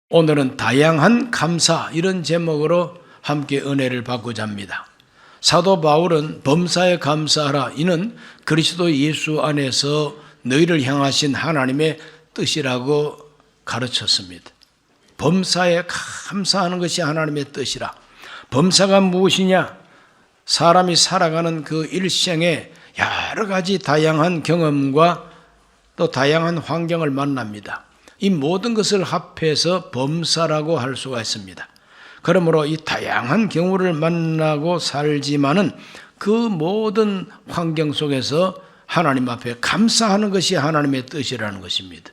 오늘은 다양한 감사, 이런 제목으로 함께 은혜를 받고자 합니다. 사도 바울은 범사에 감사하라, 이는 그리스도 예수 안에서 너희를 향하신 하나님의 뜻이라고 가르쳤습니다. 범사에 감사하는 것이 하나님의 뜻이라. 범사가 무엇이냐? 사람이 살아가는 그 일생에 여러 가지 다양한 경험과 또 다양한 환경을 만납니다. 이 모든 것을 합해서 범사라고 할 수가 있습니다. 그러므로 이 다양한 경우를 만나고 살지만은 그 모든 환경 속에서 하나님 앞에 감사하는 것이 하나님의 뜻이라는 것입니다.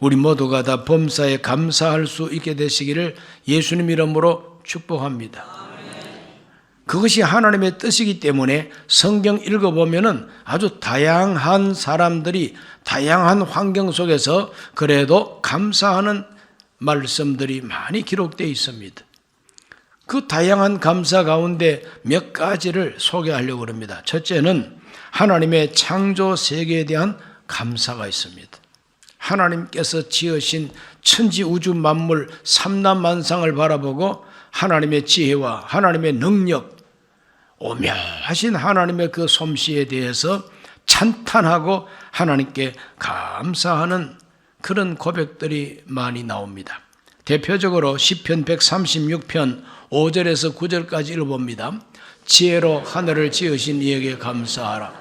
우리 모두가 다 범사에 감사할 수 있게 되시기를 예수님 이름으로 축복합니다. 그것이 하나님의 뜻이기 때문에 성경 읽어보면은 아주 다양한 사람들이 다양한 환경 속에서 그래도 감사하는 말씀들이 많이 기록되어 있습니다. 그 다양한 감사 가운데 몇 가지를 소개하려고 합니다. 첫째는 하나님의 창조 세계에 대한 감사가 있습니다. 하나님께서 지으신 천지 우주 만물 삼라만상을 바라보고 하나님의 지혜와 하나님의 능력, 오묘하신 하나님의 그 솜씨에 대해서 찬탄하고 하나님께 감사하는 그런 고백들이 많이 나옵니다. 대표적으로 시편 136편 5절에서 9절까지 읽어봅니다. 지혜로 하늘을 지으신 이에게 감사하라.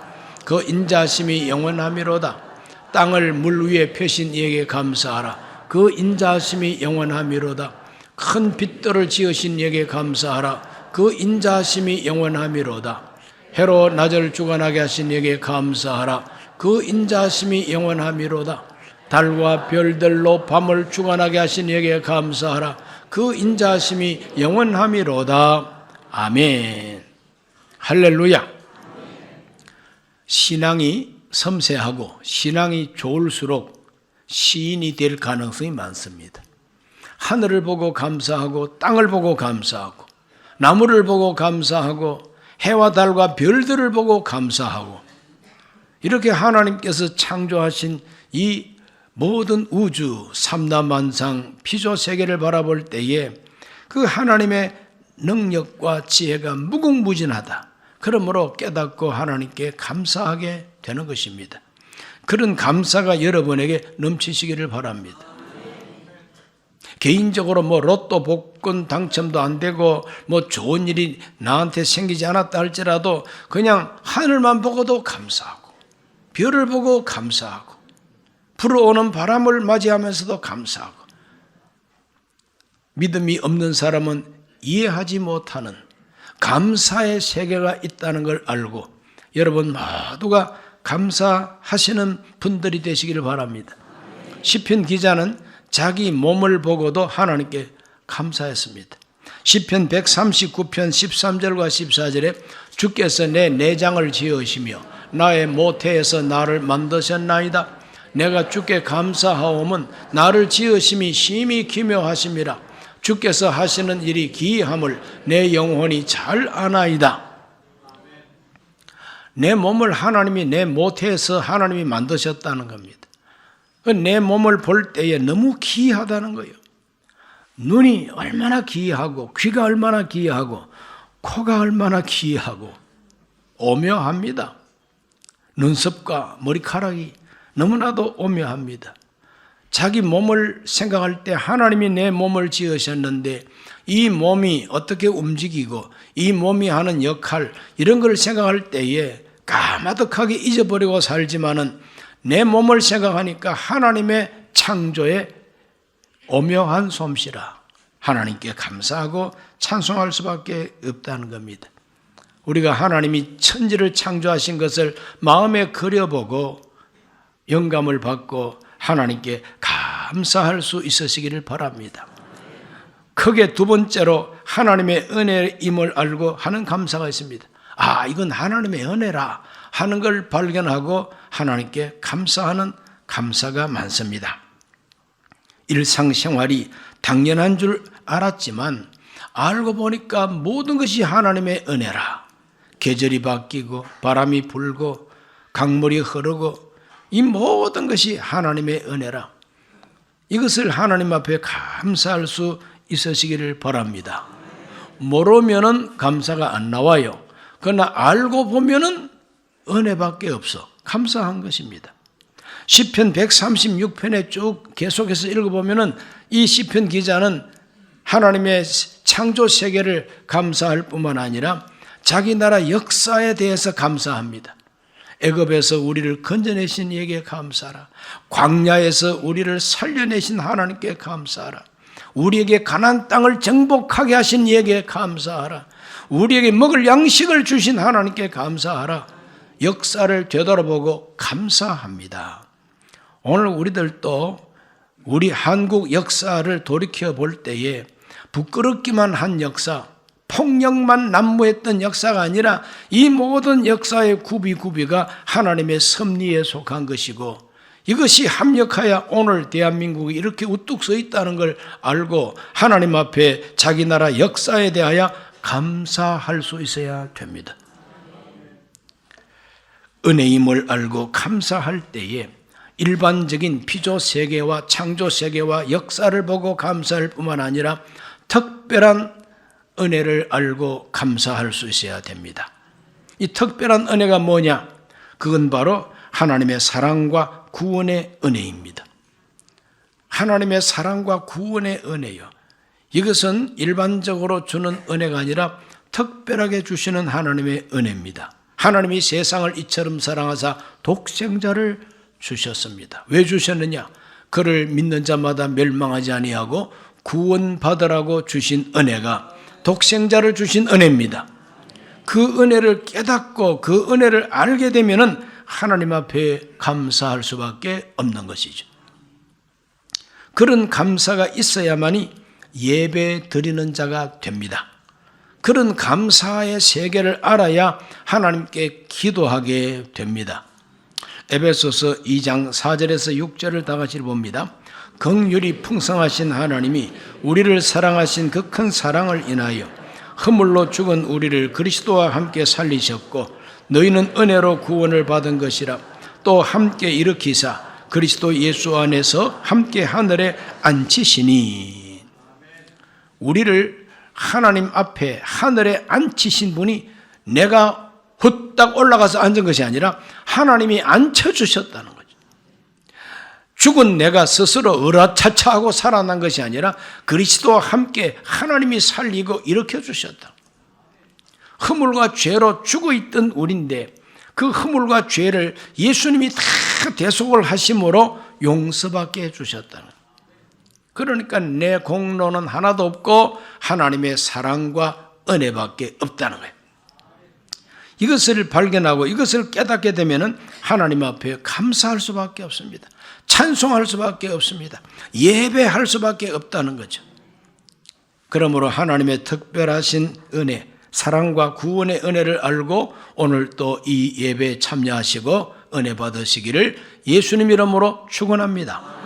그 인자심이 영원하미로다. 땅을 물 위에 펴신 이에게 감사하라. 그 인자심이 영원하미로다. 큰 빛들을 지으신 이에게 감사하라. 그 인자심이 영원하미로다. 해로 낮을 주관하게 하신 이에게 감사하라. 그 인자심이 영원하미로다. 달과 별들로 밤을 주관하게 하신 이에게 감사하라. 그 인자심이 영원하미로다. 아멘. 할렐루야. 신앙이 섬세하고 신앙이 좋을수록 시인이 될 가능성이 많습니다. 하늘을 보고 감사하고 땅을 보고 감사하고 나무를 보고 감사하고 해와 달과 별들을 보고 감사하고 이렇게 하나님께서 창조하신 이 모든 우주 삼라만상 피조세계를 바라볼 때에 그 하나님의 능력과 지혜가 무궁무진하다. 그러므로 깨닫고 하나님께 감사하게 되는 것입니다. 그런 감사가 여러분에게 넘치시기를 바랍니다. 개인적으로 로또 복권 당첨도 안 되고 좋은 일이 나한테 생기지 않았다 할지라도 그냥 하늘만 보고도 감사하고 별을 보고 감사하고 불어오는 바람을 맞이하면서도 감사하고 믿음이 없는 사람은 이해하지 못하는 감사의 세계가 있다는 걸 알고 여러분 모두가 감사하시는 분들이 되시기를 바랍니다. 시편 기자는 자기 몸을 보고도 하나님께 감사했습니다. 시편 139편 13절과 14절에 주께서 내 내장을 지으시며 나의 모태에서 나를 만드셨나이다. 내가 주께 감사하오면 나를 지으심이 심히 기묘하심이라. 주께서 하시는 일이 기이함을 내 영혼이 잘 아나이다. 내 몸을 하나님이 내 모태에서 하나님이 만드셨다는 겁니다. 내 몸을 볼 때에 너무 기이하다는 거예요. 눈이 얼마나 기이하고 귀가 얼마나 기이하고 코가 얼마나 기이하고 오묘합니다. 눈썹과 머리카락이 너무나도 오묘합니다. 자기 몸을 생각할 때 하나님이 내 몸을 지으셨는데 이 몸이 어떻게 움직이고 이 몸이 하는 역할 이런 걸 생각할 때에 까마득하게 잊어버리고 살지만은 내 몸을 생각하니까 하나님의 창조의 오묘한 솜씨라 하나님께 감사하고 찬송할 수밖에 없다는 겁니다. 우리가 하나님이 천지를 창조하신 것을 마음에 그려보고 영감을 받고 하나님께 감사할 수 있으시기를 바랍니다. 크게 두 번째로 하나님의 은혜임을 알고 하는 감사가 있습니다. 이건 하나님의 은혜라 하는 걸 발견하고 하나님께 감사하는 감사가 많습니다. 일상생활이 당연한 줄 알았지만 알고 보니까 모든 것이 하나님의 은혜라. 계절이 바뀌고 바람이 불고 강물이 흐르고 이 모든 것이 하나님의 은혜라. 이것을 하나님 앞에 감사할 수 있으시기를 바랍니다. 모르면은 감사가 안 나와요. 그러나 알고 보면은 은혜밖에 없어. 감사한 것입니다. 시편 136편에 쭉 계속해서 읽어보면은 이 시편 기자는 하나님의 창조 세계를 감사할 뿐만 아니라 자기 나라 역사에 대해서 감사합니다. 애굽에서 우리를 건져내신 이에게 감사하라. 광야에서 우리를 살려내신 하나님께 감사하라. 우리에게 가나안 땅을 정복하게 하신 이에게 감사하라. 우리에게 먹을 양식을 주신 하나님께 감사하라. 역사를 되돌아보고 감사합니다. 오늘 우리들도 우리 한국 역사를 돌이켜 볼 때에 부끄럽기만 한 역사, 폭력만 난무했던 역사가 아니라 이 모든 역사의 구비가 하나님의 섭리에 속한 것이고, 이것이 합력하여 오늘 대한민국이 이렇게 우뚝 서 있다는 걸 알고 하나님 앞에 자기 나라 역사에 대하여 감사할 수 있어야 됩니다. 은혜임을 알고 감사할 때에 일반적인 피조 세계와 창조 세계와 역사를 보고 감사할 뿐만 아니라 특별한 은혜를 알고 감사할 수 있어야 됩니다. 이 특별한 은혜가 뭐냐? 그건 바로 하나님의 사랑과 구원의 은혜입니다. 하나님의 사랑과 구원의 은혜요. 이것은 일반적으로 주는 은혜가 아니라 특별하게 주시는 하나님의 은혜입니다. 하나님이 세상을 이처럼 사랑하사 독생자를 주셨습니다. 왜 주셨느냐? 그를 믿는 자마다 멸망하지 아니하고 구원받으라고 주신 은혜가 독생자를 주신 은혜입니다. 그 은혜를 깨닫고 그 은혜를 알게 되면은 하나님 앞에 감사할 수밖에 없는 것이죠. 그런 감사가 있어야만이 예배 드리는 자가 됩니다. 그런 감사의 세계를 알아야 하나님께 기도하게 됩니다. 에베소서 2장 4절에서 6절을 다 같이 봅니다. 긍휼이 풍성하신 하나님이 우리를 사랑하신 그 큰 사랑을 인하여 허물로 죽은 우리를 그리스도와 함께 살리셨고 너희는 은혜로 구원을 받은 것이라. 또 함께 일으키사 그리스도 예수 안에서 함께 하늘에 앉히시니. 우리를 하나님 앞에 하늘에 앉히신 분이 내가 후딱 올라가서 앉은 것이 아니라 하나님이 앉혀주셨다는 거죠. 죽은 내가 스스로 으라차차하고 살아난 것이 아니라 그리스도와 함께 하나님이 살리고 일으켜주셨다. 허물과 죄로 죽어있던 우리인데 그 허물과 죄를 예수님이 다 대속을 하심으로 용서받게 해주셨다는 거예요. 그러니까 내 공로는 하나도 없고 하나님의 사랑과 은혜밖에 없다는 거예요. 이것을 발견하고 이것을 깨닫게 되면 하나님 앞에 감사할 수밖에 없습니다. 찬송할 수밖에 없습니다. 예배할 수밖에 없다는 거죠. 그러므로 하나님의 특별하신 은혜, 사랑과 구원의 은혜를 알고 오늘 또 이 예배에 참여하시고 은혜 받으시기를 예수님 이름으로 축원합니다.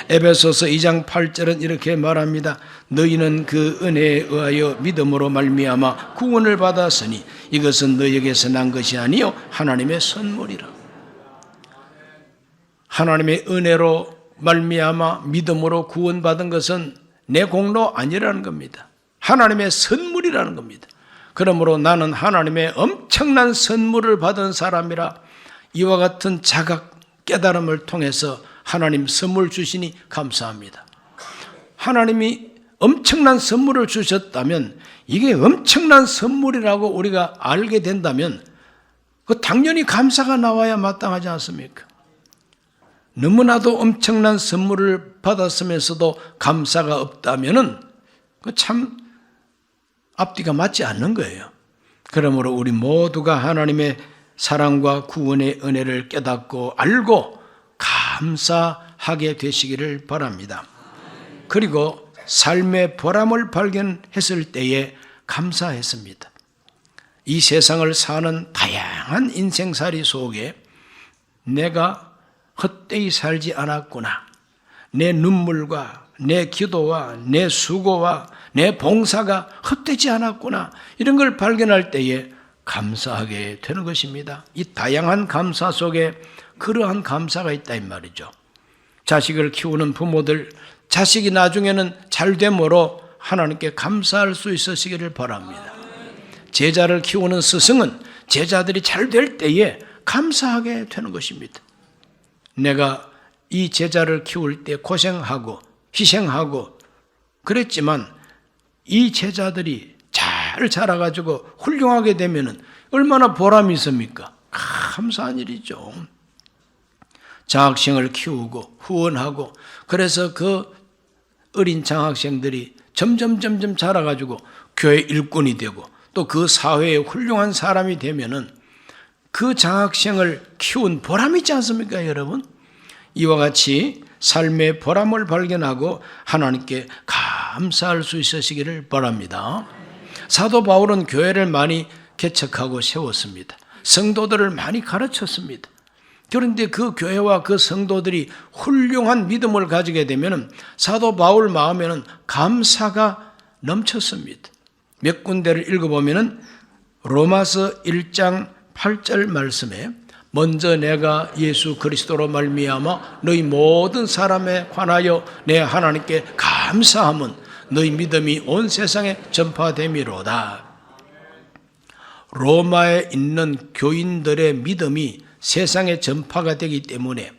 에베소서 2장 8절은 이렇게 말합니다. 너희는 그 은혜에 의하여 믿음으로 말미암아 구원을 받았으니 이것은 너희에게서 난 것이 아니요 하나님의 선물이라. 하나님의 은혜로 말미암아 믿음으로 구원받은 것은 내 공로 아니라는 겁니다. 하나님의 선물이라는 겁니다. 그러므로 나는 하나님의 엄청난 선물을 받은 사람이라 이와 같은 자각, 깨달음을 통해서 하나님 선물 주시니 감사합니다. 하나님이 엄청난 선물을 주셨다면 이게 엄청난 선물이라고 우리가 알게 된다면 그 당연히 감사가 나와야 마땅하지 않습니까? 너무나도 엄청난 선물을 받았으면서도 감사가 없다면은 그 참 앞뒤가 맞지 않는 거예요. 그러므로 우리 모두가 하나님의 사랑과 구원의 은혜를 깨닫고 알고 감사하게 되시기를 바랍니다. 그리고 삶의 보람을 발견했을 때에 감사했습니다. 이 세상을 사는 다양한 인생살이 속에 내가 헛되이 살지 않았구나. 내 눈물과 내 기도와 내 수고와 내 봉사가 헛되지 않았구나. 이런 걸 발견할 때에 감사하게 되는 것입니다. 이 다양한 감사 속에 그러한 감사가 있다 이 말이죠. 자식을 키우는 부모들, 자식이 나중에는 잘됨으로 하나님께 감사할 수 있으시기를 바랍니다. 제자를 키우는 스승은 제자들이 잘 될 때에 감사하게 되는 것입니다. 내가 이 제자를 키울 때 고생하고 희생하고 그랬지만 이 제자들이 잘 자라가지고 훌륭하게 되면 얼마나 보람이 있습니까? 감사한 일이죠. 장학생을 키우고 후원하고 그래서 그 어린 장학생들이 점점 자라가지고 교회 일꾼이 되고 또 그 사회에 훌륭한 사람이 되면은 그 장학생을 키운 보람이 있지 않습니까, 여러분? 이와 같이 삶의 보람을 발견하고 하나님께 감사할 수 있으시기를 바랍니다. 사도 바울은 교회를 많이 개척하고 세웠습니다. 성도들을 많이 가르쳤습니다. 그런데 그 교회와 그 성도들이 훌륭한 믿음을 가지게 되면 사도 바울 마음에는 감사가 넘쳤습니다. 몇 군데를 읽어보면 로마서 1장 8절 말씀에 먼저 내가 예수 그리스도로 말미암아 너희 모든 사람에 관하여 내 하나님께 감사함은 너희 믿음이 온 세상에 전파됨이로다. 로마에 있는 교인들의 믿음이 세상에 전파가 되기 때문에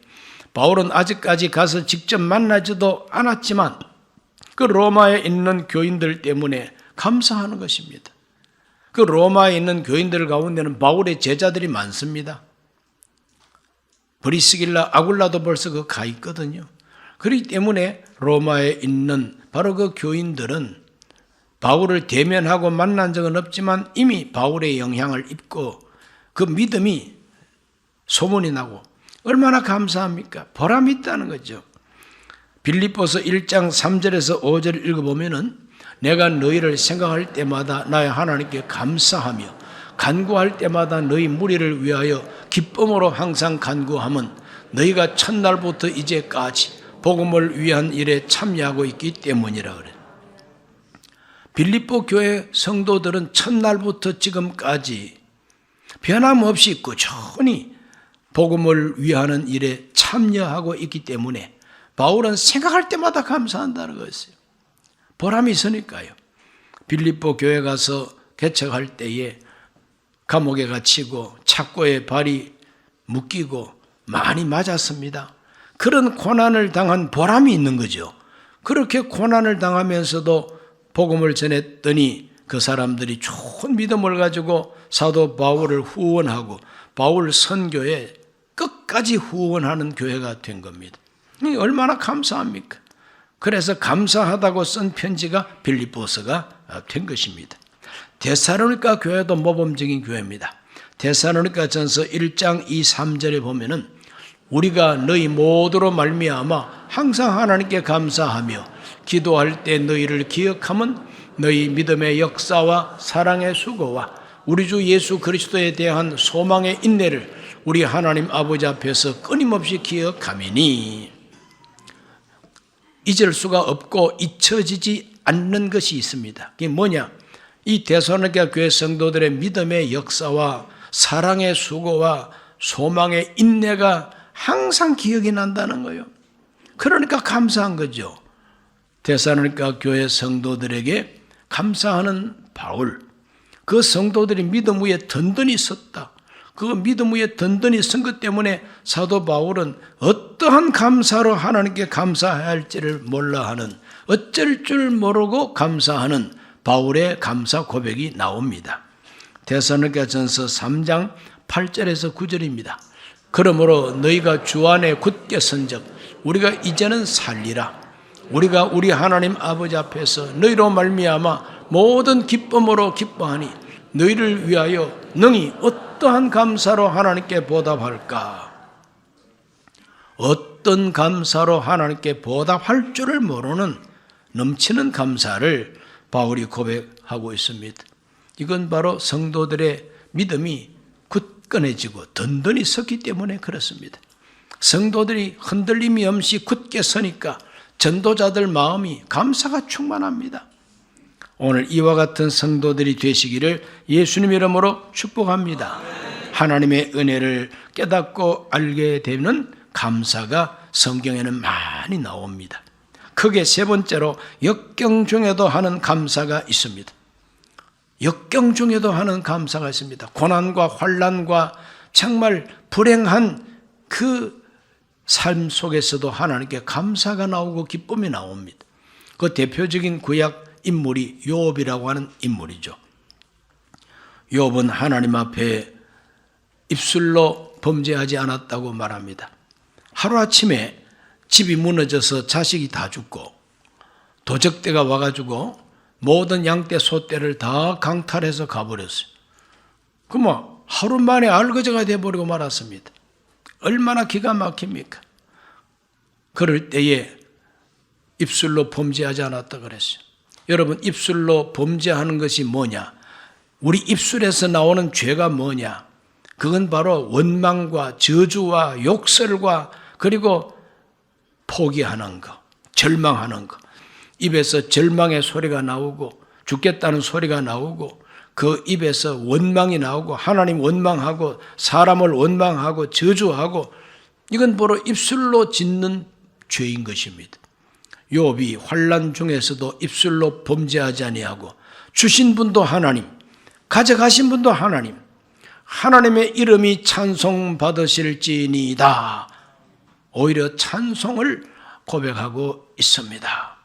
바울은 아직까지 가서 직접 만나지도 않았지만 그 로마에 있는 교인들 때문에 감사하는 것입니다. 그 로마에 있는 교인들 가운데는 바울의 제자들이 많습니다. 브리스길라, 아굴라도 벌써 그 가 있거든요. 그렇기 때문에 로마에 있는 바로 그 교인들은 바울을 대면하고 만난 적은 없지만 이미 바울의 영향을 입고 그 믿음이 소문이 나고 얼마나 감사합니까? 보람이 있다는 거죠. 빌립보서 1장 3절에서 5절을 읽어보면은 내가 너희를 생각할 때마다 나의 하나님께 감사하며 간구할 때마다 너희 무리를 위하여 기쁨으로 항상 간구함은 너희가 첫날부터 이제까지 복음을 위한 일에 참여하고 있기 때문이라 그래. 빌립보 교회 성도들은 첫날부터 지금까지 변함없이 꾸준히 복음을 위하는 일에 참여하고 있기 때문에 바울은 생각할 때마다 감사한다는 것이에요. 보람이 있으니까요. 빌립보 교회 가서 개척할 때에 감옥에 갇히고 착고에 발이 묶이고 많이 맞았습니다. 그런 고난을 당한 보람이 있는 거죠. 그렇게 고난을 당하면서도 복음을 전했더니 그 사람들이 좋은 믿음을 가지고 사도 바울을 후원하고 바울 선교에 끝까지 후원하는 교회가 된 겁니다. 얼마나 감사합니까? 그래서 감사하다고 쓴 편지가 빌립보서가 된 것입니다. 데살로니가 교회도 모범적인 교회입니다. 데살로니가 전서 1장 2, 3절에 보면은 우리가 너희 모두로 말미암아 항상 하나님께 감사하며 기도할 때 너희를 기억하면 너희 믿음의 역사와 사랑의 수고와 우리 주 예수 그리스도에 대한 소망의 인내를 우리 하나님 아버지 앞에서 끊임없이 기억하미니 잊을 수가 없고 잊혀지지 않는 것이 있습니다. 그게 뭐냐? 이 데살로니가 교회 성도들의 믿음의 역사와 사랑의 수고와 소망의 인내가 항상 기억이 난다는 거예요. 그러니까 감사한 거죠. 데살로니가 교회 성도들에게 감사하는 바울, 그 성도들이 믿음 위에 든든히 섰다. 그 믿음 위에 든든히 선 것 때문에 사도 바울은 어떠한 감사로 하나님께 감사해야 할지를 몰라 하는, 어쩔 줄 모르고 감사하는 바울의 감사 고백이 나옵니다. 데살로니가전서 3장 8절에서 9절입니다. 그러므로 너희가 주 안에 굳게 선적 우리가 이제는 살리라. 우리가 우리 하나님 아버지 앞에서 너희로 말미암아 모든 기쁨으로 기뻐하니 너희를 위하여 능히 어떠한 감사로 하나님께 보답할까? 어떤 감사로 하나님께 보답할 줄을 모르는 넘치는 감사를 바울이 고백하고 있습니다. 이건 바로 성도들의 믿음이 굳건해지고 든든히 섰기 때문에 그렇습니다. 성도들이 흔들림이 없이 굳게 서니까 전도자들 마음이 감사가 충만합니다. 오늘 이와 같은 성도들이 되시기를 예수님 이름으로 축복합니다. 하나님의 은혜를 깨닫고 알게 되는 감사가 성경에는 많이 나옵니다. 크게 세 번째로 역경 중에도 하는 감사가 있습니다. 역경 중에도 하는 감사가 있습니다. 고난과 환난과 정말 불행한 그 삶 속에서도 하나님께 감사가 나오고 기쁨이 나옵니다. 그 대표적인 구약 인물이 욥이라고 하는 인물이죠. 욥은 하나님 앞에 입술로 범죄하지 않았다고 말합니다. 하루아침에 집이 무너져서 자식이 다 죽고 도적대가 와가지고 모든 양떼 소떼를 다 강탈해서 가버렸어요. 그럼 하루 만에 알거지가 되어버리고 말았습니다. 얼마나 기가 막힙니까? 그럴 때에 입술로 범죄하지 않았다 그랬어요. 여러분, 입술로 범죄하는 것이 뭐냐? 우리 입술에서 나오는 죄가 뭐냐? 그건 바로 원망과 저주와 욕설과 그리고 포기하는 거, 절망하는 거. 입에서 절망의 소리가 나오고 죽겠다는 소리가 나오고 그 입에서 원망이 나오고 하나님 원망하고 사람을 원망하고 저주하고 이건 바로 입술로 짓는 죄인 것입니다. 욥이 환난 중에서도 입술로 범죄하지 아니하고 주신 분도 하나님, 가져가신 분도 하나님, 하나님의 이름이 찬송받으실지니이다. 오히려 찬송을 고백하고 있습니다.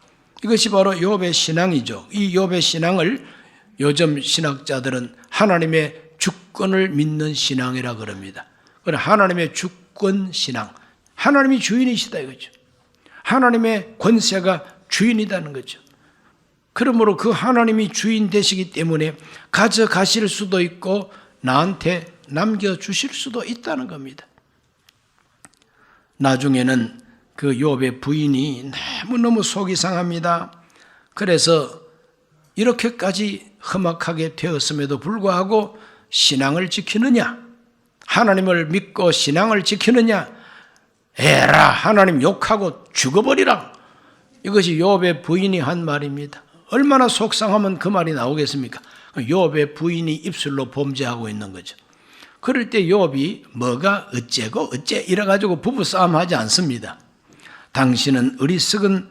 이것이 바로 욥의 신앙이죠. 이 욥의 신앙을 요즘 신학자들은 하나님의 주권을 믿는 신앙이라 그럽니다. 하나님의 주권 신앙, 하나님이 주인이시다 이거죠. 하나님의 권세가 주인이라는 거죠. 그러므로 그 하나님이 주인 되시기 때문에 가져가실 수도 있고 나한테 남겨주실 수도 있다는 겁니다. 나중에는 그 욥의 부인이 너무너무 속이 상합니다. 그래서 이렇게까지 험악하게 되었음에도 불구하고 신앙을 지키느냐? 하나님을 믿고 신앙을 지키느냐? 에라, 하나님 욕하고 죽어버리라. 이것이 욥의 부인이 한 말입니다. 얼마나 속상하면 그 말이 나오겠습니까? 욥의 부인이 입술로 범죄하고 있는 거죠. 그럴 때 욥이 뭐가 어째고 어째 이래가지고 부부싸움 하지 않습니다. 당신은 어리석은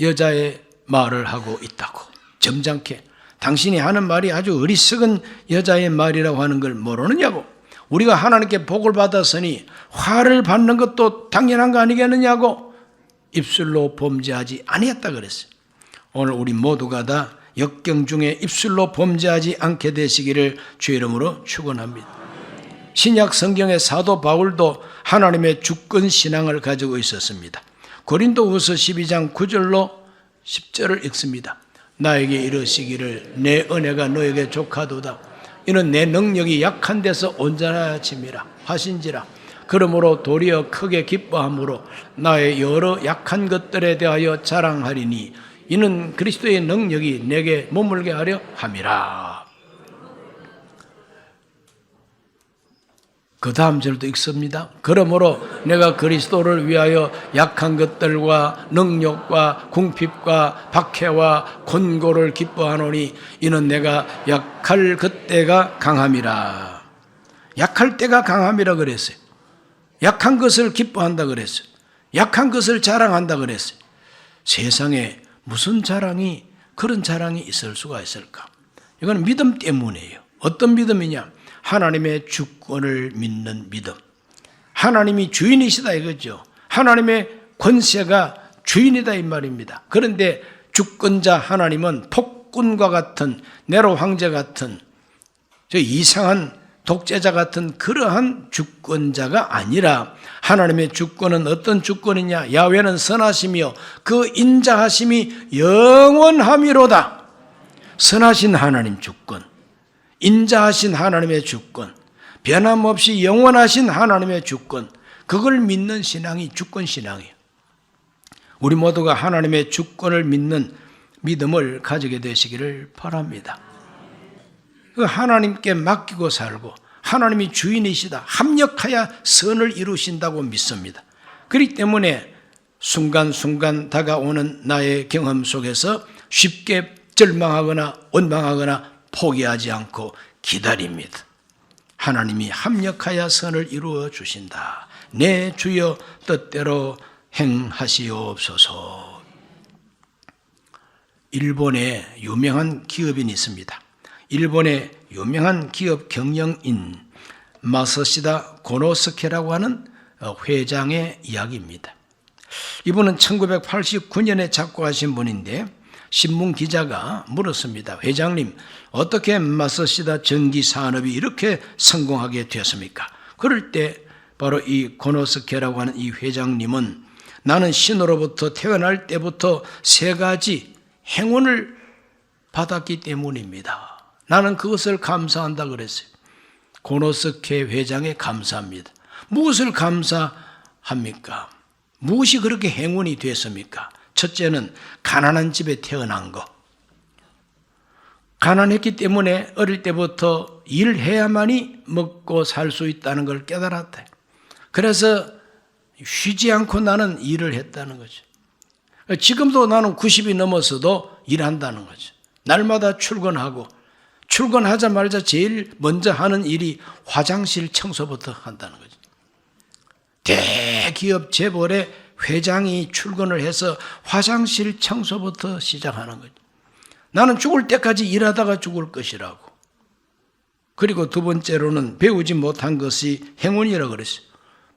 여자의 말을 하고 있다고 점잖게 당신이 하는 말이 아주 어리석은 여자의 말이라고 하는 걸 모르느냐고, 우리가 하나님께 복을 받았으니 화를 받는 것도 당연한 거 아니겠느냐고 입술로 범죄하지 아니했다 그랬어요. 오늘 우리 모두가 다 역경 중에 입술로 범죄하지 않게 되시기를 주의 이름으로 축원합니다. 신약 성경의 사도 바울도 하나님의 주권 신앙을 가지고 있었습니다. 고린도후서 12장 9절로 10절을 읽습니다. 나에게 이르시기를 내 은혜가 너에게 족하도다. 이는 내 능력이 약한 데서 온전하심이라 하신지라. 그러므로 도리어 크게 기뻐함으로 나의 여러 약한 것들에 대하여 자랑하리니 이는 그리스도의 능력이 내게 머물게 하려 함이라. 그 다음 절도 읽습니다. 그러므로 내가 그리스도를 위하여 약한 것들과 능력과 궁핍과 박해와 곤고를 기뻐하노니 이는 내가 약할 그때가 강함이라. 약할 때가 강함이라 그랬어요. 약한 것을 기뻐한다 그랬어요. 약한 것을 자랑한다 그랬어요. 세상에 무슨 자랑이, 그런 자랑이 있을 수가 있을까? 이건 믿음 때문이에요. 어떤 믿음이냐? 하나님의 주권을 믿는 믿음. 하나님이 주인이시다 이거죠. 하나님의 권세가 주인이다 이 말입니다. 그런데 주권자 하나님은 폭군과 같은 네로 황제 같은 저 이상한 독재자 같은 그러한 주권자가 아니라 하나님의 주권은 어떤 주권이냐? 야훼는 선하시며 그 인자하심이 영원함이로다. 선하신 하나님 주권, 인자하신 하나님의 주권, 변함없이 영원하신 하나님의 주권, 그걸 믿는 신앙이 주권 신앙이에요. 우리 모두가 하나님의 주권을 믿는 믿음을 가지게 되시기를 바랍니다. 그 하나님께 맡기고 살고 하나님이 주인이시다, 합력하여 선을 이루신다고 믿습니다. 그렇기 때문에 순간순간 다가오는 나의 경험 속에서 쉽게 절망하거나 원망하거나 포기하지 않고 기다립니다. 하나님이 합력하여 선을 이루어 주신다. 내 주여 뜻대로 행하시옵소서. 일본에 유명한 기업인이 있습니다. 일본의 유명한 기업 경영인 마사시다 고노스케라고 하는 회장의 이야기입니다. 이분은 1989년에 작고하신 분인데 신문 기자가 물었습니다. 회장님, 어떻게 마사시다 전기 산업이 이렇게 성공하게 되었습니까? 그럴 때 바로 이 고노스케라고 하는 이 회장님은 나는 신으로부터 태어날 때부터 3가지 행운을 받았기 때문입니다. 나는 그것을 감사한다 그랬어요. 고노스케 회장에 감사합니다. 무엇을 감사합니까? 무엇이 그렇게 행운이 됐습니까? 첫째는 가난한 집에 태어난 거. 가난했기 때문에 어릴 때부터 일해야만이 먹고 살 수 있다는 걸 깨달았다. 그래서 쉬지 않고 나는 일을 했다는 거죠. 지금도 나는 90이 넘어서도 일한다는 거죠. 날마다 출근하고 출근하자마자 제일 먼저 하는 일이 화장실 청소부터 한다는 거죠. 대기업 재벌의 회장이 출근을 해서 화장실 청소부터 시작하는 거죠. 나는 죽을 때까지 일하다가 죽을 것이라고. 그리고 두 번째로는 배우지 못한 것이 행운이라고 그랬어요.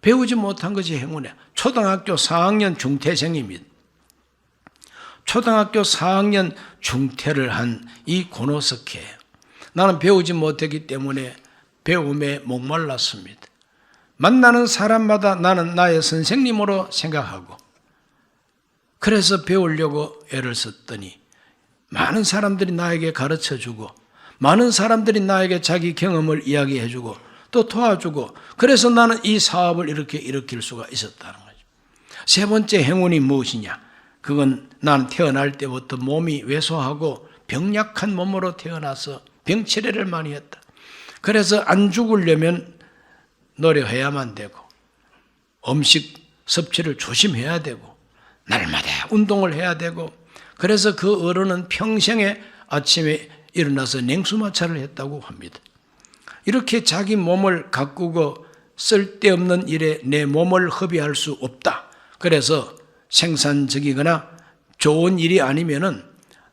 배우지 못한 것이 행운이야. 초등학교 4학년 중퇴생입니다. 초등학교 4학년 중퇴를 한 이 고노스케. 나는 배우지 못했기 때문에 배움에 목말랐습니다. 만나는 사람마다 나는 나의 선생님으로 생각하고 그래서 배우려고 애를 썼더니 많은 사람들이 나에게 가르쳐주고 많은 사람들이 나에게 자기 경험을 이야기해주고 또 도와주고 그래서 나는 이 사업을 이렇게 일으킬 수가 있었다는 거죠. 세 번째 행운이 무엇이냐? 그건 난 태어날 때부터 몸이 왜소하고 병약한 몸으로 태어나서 병치레를 많이 했다. 그래서 안 죽으려면 노력해야만 되고 음식 섭취를 조심해야 되고 날마다 운동을 해야 되고 그래서 그 어른은 평생에 아침에 일어나서 냉수마찰을 했다고 합니다. 이렇게 자기 몸을 가꾸고 쓸데없는 일에 내 몸을 허비할 수 없다. 그래서 생산적이거나 좋은 일이 아니면은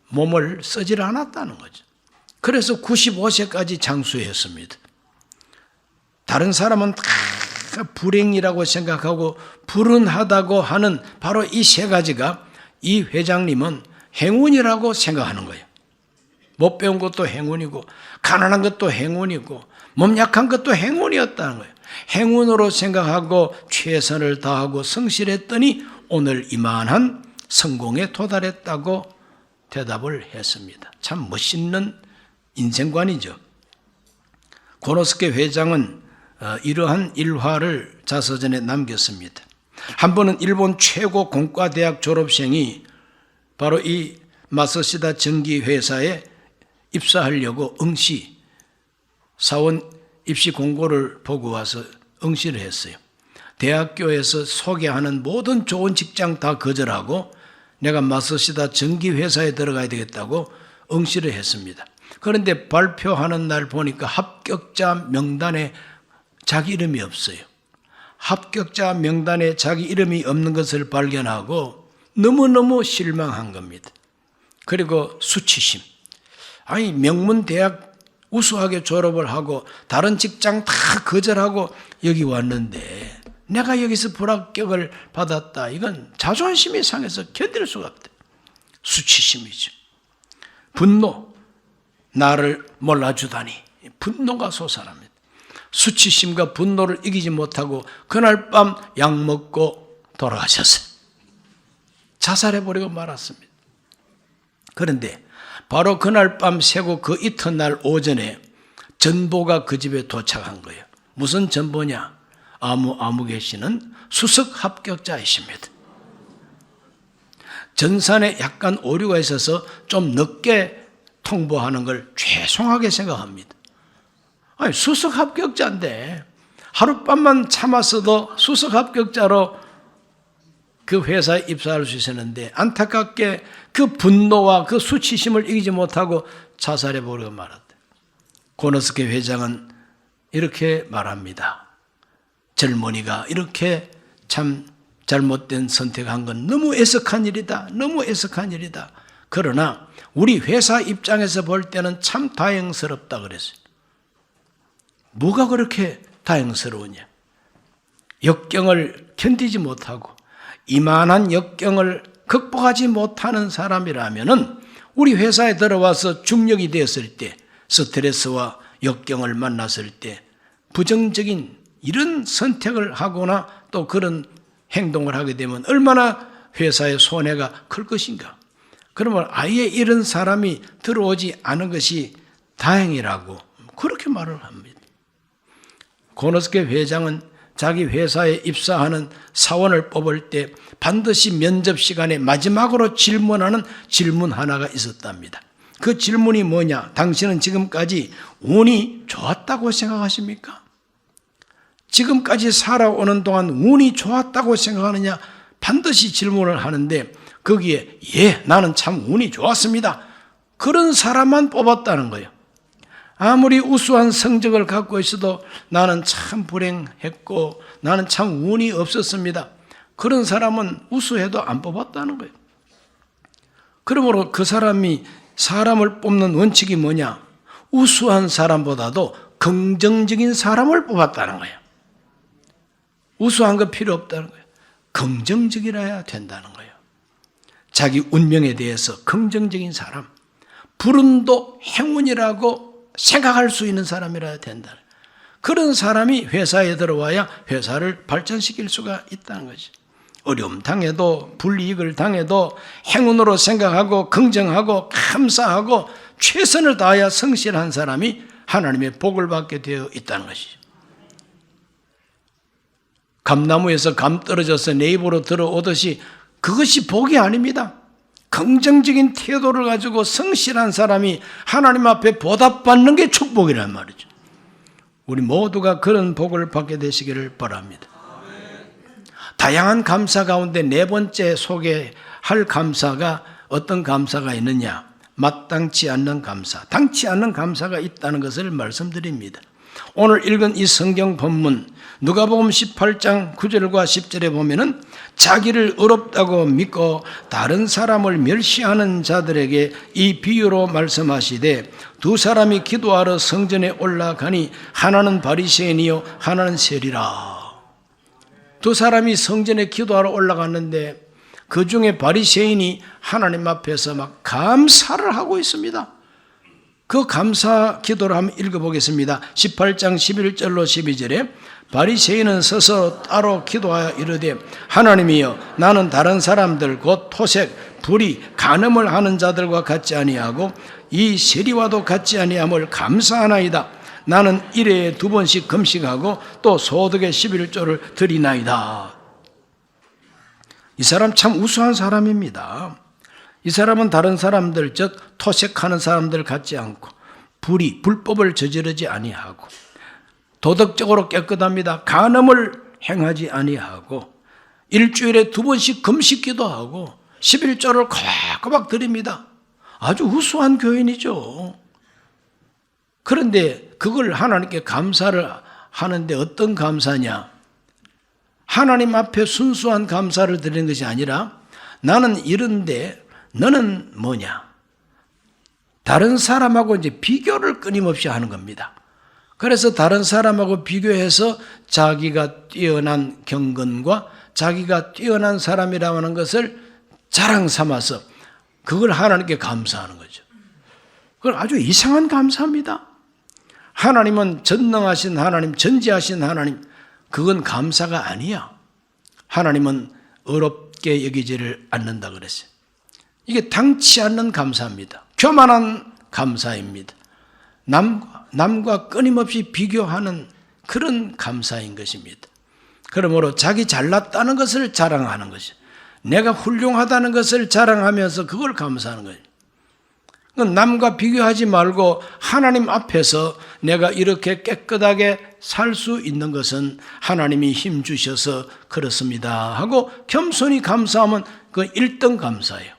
몸을 쓰질 않았다는 거죠. 그래서 95세까지 장수했습니다. 다른 사람은 다 불행이라고 생각하고 불운하다고 하는 바로 이 3가지가 이 회장님은 행운이라고 생각하는 거예요. 못 배운 것도 행운이고 가난한 것도 행운이고 몸 약한 것도 행운이었다는 거예요. 행운으로 생각하고 최선을 다하고 성실했더니 오늘 이만한 성공에 도달했다고 대답을 했습니다. 참 멋있는 인생관이죠. 고노스케 회장은 이러한 일화를 자서전에 남겼습니다. 한 번은 일본 최고 공과대학 졸업생이 바로 이 마사시다 전기회사에 입사하려고 응시, 사원 입시 공고를 보고 와서 응시를 했어요. 대학교에서 소개하는 모든 좋은 직장 다 거절하고 내가 마사시다 전기회사에 들어가야 되겠다고 응시를 했습니다. 그런데 발표하는 날 보니까 합격자 명단에 자기 이름이 없어요. 합격자 명단에 자기 이름이 없는 것을 발견하고 너무너무 실망한 겁니다. 그리고 수치심. 아니 명문대학 우수하게 졸업을 하고 다른 직장 다 거절하고 여기 왔는데 내가 여기서 불합격을 받았다. 이건 자존심이 상해서 견딜 수가 없다. 수치심이죠. 분노. 나를 몰라주다니. 분노가 솟아납니다. 수치심과 분노를 이기지 못하고 그날 밤 약 먹고 돌아가셨어요. 자살해버리고 말았습니다. 그런데 바로 그날 밤 새고 그 이튿날 오전에 전보가 그 집에 도착한 거예요. 무슨 전보냐? 아무 계시는 수석 합격자이십니다. 전산에 약간 오류가 있어서 좀 늦게 통보하는 걸 죄송하게 생각합니다. 아니, 수석 합격자인데 하룻밤만 참았어도 수석 합격자로 그 회사에 입사할 수 있었는데 안타깝게 그 분노와 그 수치심을 이기지 못하고 자살해버리고 말았다. 고노스케 회장은 이렇게 말합니다. 젊은이가 이렇게 참 잘못된 선택한 건 너무 애석한 일이다. 너무 애석한 일이다. 그러나 우리 회사 입장에서 볼 때는 참 다행스럽다 그랬어요. 뭐가 그렇게 다행스러우냐? 역경을 견디지 못하고 이만한 역경을 극복하지 못하는 사람이라면은 우리 회사에 들어와서 중력이 되었을 때, 스트레스와 역경을 만났을 때 부정적인 이런 선택을 하거나 또 그런 행동을 하게 되면 얼마나 회사의 손해가 클 것인가. 그러면 아예 이런 사람이 들어오지 않은 것이 다행이라고 그렇게 말을 합니다. 고노스케 회장은 자기 회사에 입사하는 사원을 뽑을 때 반드시 면접 시간에 마지막으로 질문하는 질문 하나가 있었답니다. 그 질문이 뭐냐? 당신은 지금까지 운이 좋았다고 생각하십니까? 지금까지 살아오는 동안 운이 좋았다고 생각하느냐? 반드시 질문을 하는데 거기에 예, 나는 참 운이 좋았습니다. 그런 사람만 뽑았다는 거예요. 아무리 우수한 성적을 갖고 있어도 나는 참 불행했고 나는 참 운이 없었습니다. 그런 사람은 우수해도 안 뽑았다는 거예요. 그러므로 그 사람이 사람을 뽑는 원칙이 뭐냐? 우수한 사람보다도 긍정적인 사람을 뽑았다는 거예요. 우수한 거 필요 없다는 거예요. 긍정적이라야 된다는 거예요. 자기 운명에 대해서 긍정적인 사람, 불운도 행운이라고 생각할 수 있는 사람이라야 된다. 그런 사람이 회사에 들어와야 회사를 발전시킬 수가 있다는 거지. 어려움 당해도 불이익을 당해도 행운으로 생각하고 긍정하고 감사하고 최선을 다하여 성실한 사람이 하나님의 복을 받게 되어 있다는 것이죠. 감나무에서 감 떨어져서 내 입으로 들어오듯이 그것이 복이 아닙니다. 긍정적인 태도를 가지고 성실한 사람이 하나님 앞에 보답받는 게 축복이란 말이죠. 우리 모두가 그런 복을 받게 되시기를 바랍니다. 다양한 감사 가운데 네 번째 소개할 감사가 어떤 감사가 있느냐? 마땅치 않는 감사, 당치 않는 감사가 있다는 것을 말씀드립니다. 오늘 읽은 이 성경 본문 누가복음 18장 9절과 10절에 보면은 자기를 의롭다고 믿고 다른 사람을 멸시하는 자들에게 이 비유로 말씀하시되 두 사람이 기도하러 성전에 올라가니 하나는 바리새인이요 하나는 세리라. 두 사람이 성전에 기도하러 올라갔는데 그 중에 바리새인이 하나님 앞에서 막 감사를 하고 있습니다. 그 감사 기도를 한번 읽어보겠습니다. 18장 11절로 12절에 바리새인은 서서 따로 기도하여 이르되 하나님이여 나는 다른 사람들 곧 토색, 불의, 간음을 하는 자들과 같지 아니하고 이 세리와도 같지 아니함을 감사하나이다. 나는 일회에 2번씩 금식하고 또 소득의 11조를 드리나이다. 이 사람 참 우수한 사람입니다. 이 사람은 다른 사람들 즉 토색하는 사람들 같지 않고 불의, 불법을 저지르지 아니하고 도덕적으로 깨끗합니다. 간음을 행하지 아니하고 일주일에 2번씩 금식기도 하고 11조를 꼬박꼬박 드립니다. 아주 우수한 교인이죠. 그런데 그걸 하나님께 감사를 하는데 어떤 감사냐? 하나님 앞에 순수한 감사를 드리는 것이 아니라 나는 이런데 너는 뭐냐? 다른 사람하고 이제 비교를 끊임없이 하는 겁니다. 그래서 다른 사람하고 비교해서 자기가 뛰어난 경건과 자기가 뛰어난 사람이라고 하는 것을 자랑 삼아서 그걸 하나님께 감사하는 거죠. 그건 아주 이상한 감사입니다. 하나님은 전능하신 하나님, 전지하신 하나님, 그건 감사가 아니야. 하나님은 어렵게 여기지를 않는다 그랬어요. 이게 당치 않는 감사입니다. 교만한 감사입니다. 남과 끊임없이 비교하는 그런 감사인 것입니다. 그러므로 자기 잘났다는 것을 자랑하는 것이죠. 내가 훌륭하다는 것을 자랑하면서 그걸 감사하는 거예요. 남과 비교하지 말고 하나님 앞에서 내가 이렇게 깨끗하게 살 수 있는 것은 하나님이 힘 주셔서 그렇습니다 하고 겸손히 감사하면 그 1등 감사예요.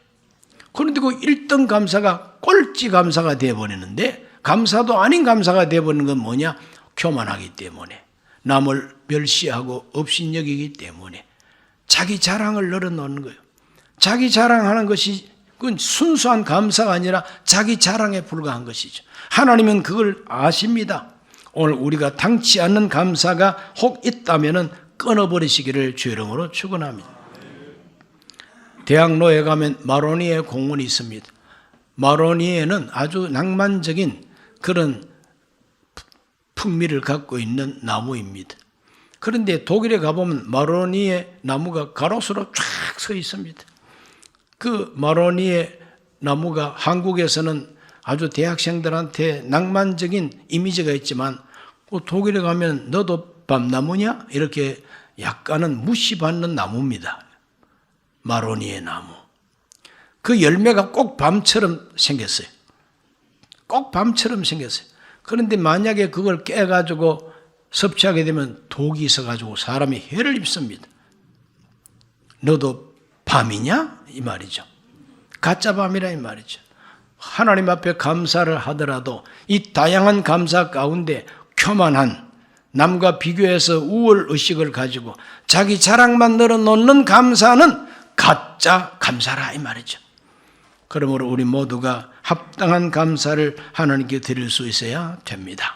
그런데 그 1등 감사가 꼴찌 감사가 되어버리는데 감사도 아닌 감사가 되어버리는 건 뭐냐? 교만하기 때문에 남을 멸시하고 업신여기기 때문에 자기 자랑을 늘어놓는 거예요. 자기 자랑하는 것이 그건 순수한 감사가 아니라 자기 자랑에 불과한 것이죠. 하나님은 그걸 아십니다. 오늘 우리가 당치 않는 감사가 혹 있다면 끊어버리시기를 주의 이름으로 축원합니다. 대학로에 가면 마로니에 공원이 있습니다. 마로니에는 아주 낭만적인 그런 풍미를 갖고 있는 나무입니다. 그런데 독일에 가보면 마로니에 나무가 가로수로 쫙 서 있습니다. 그 마로니에 나무가 한국에서는 아주 대학생들한테 낭만적인 이미지가 있지만 독일에 가면 너도 밤나무냐? 이렇게 약간은 무시받는 나무입니다. 마로니에 나무. 그 열매가 꼭 밤처럼 생겼어요. 꼭 밤처럼 생겼어요. 그런데 만약에 그걸 깨가지고 섭취하게 되면 독이 있어가지고 사람이 해를 입습니다. 너도 밤이냐? 이 말이죠. 가짜 밤이라 이 말이죠. 하나님 앞에 감사를 하더라도 이 다양한 감사 가운데 교만한 남과 비교해서 우월의식을 가지고 자기 자랑만 늘어놓는 감사는 가짜 감사라 이 말이죠. 그러므로 우리 모두가 합당한 감사를 하나님께 드릴 수 있어야 됩니다.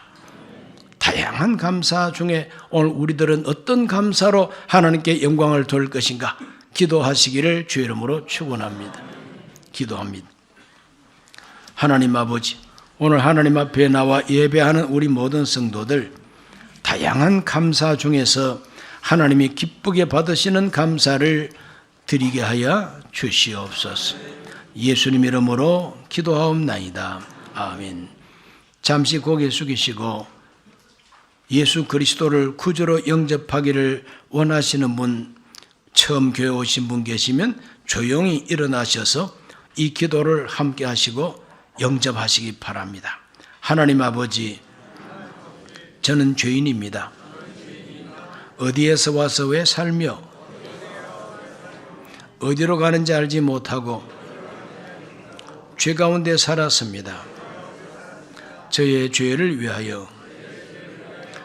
다양한 감사 중에 오늘 우리들은 어떤 감사로 하나님께 영광을 돌릴 것인가 기도하시기를 주의 이름으로 축원합니다. 기도합니다. 하나님 아버지, 오늘 하나님 앞에 나와 예배하는 우리 모든 성도들 다양한 감사 중에서 하나님이 기쁘게 받으시는 감사를 드리게 하여 주시옵소서. 예수님 이름으로 기도하옵나이다. 아멘. 잠시 고개 숙이시고 예수 그리스도를 구주로 영접하기를 원하시는 분, 처음 교회 오신 분 계시면 조용히 일어나셔서 이 기도를 함께 하시고 영접하시기 바랍니다. 하나님 아버지, 저는 죄인입니다. 어디에서 와서 왜 살며 어디로 가는지 알지 못하고 죄 가운데 살았습니다. 저의 죄를 위하여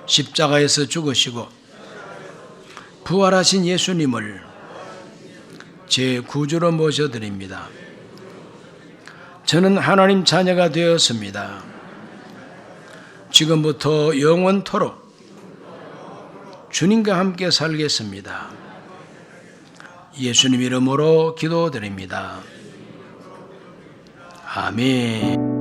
십자가에서 죽으시고 부활하신 예수님을 제 구주로 모셔드립니다. 저는 하나님 자녀가 되었습니다. 지금부터 영원토록 주님과 함께 살겠습니다. 예수님 이름으로 기도드립니다. 아멘.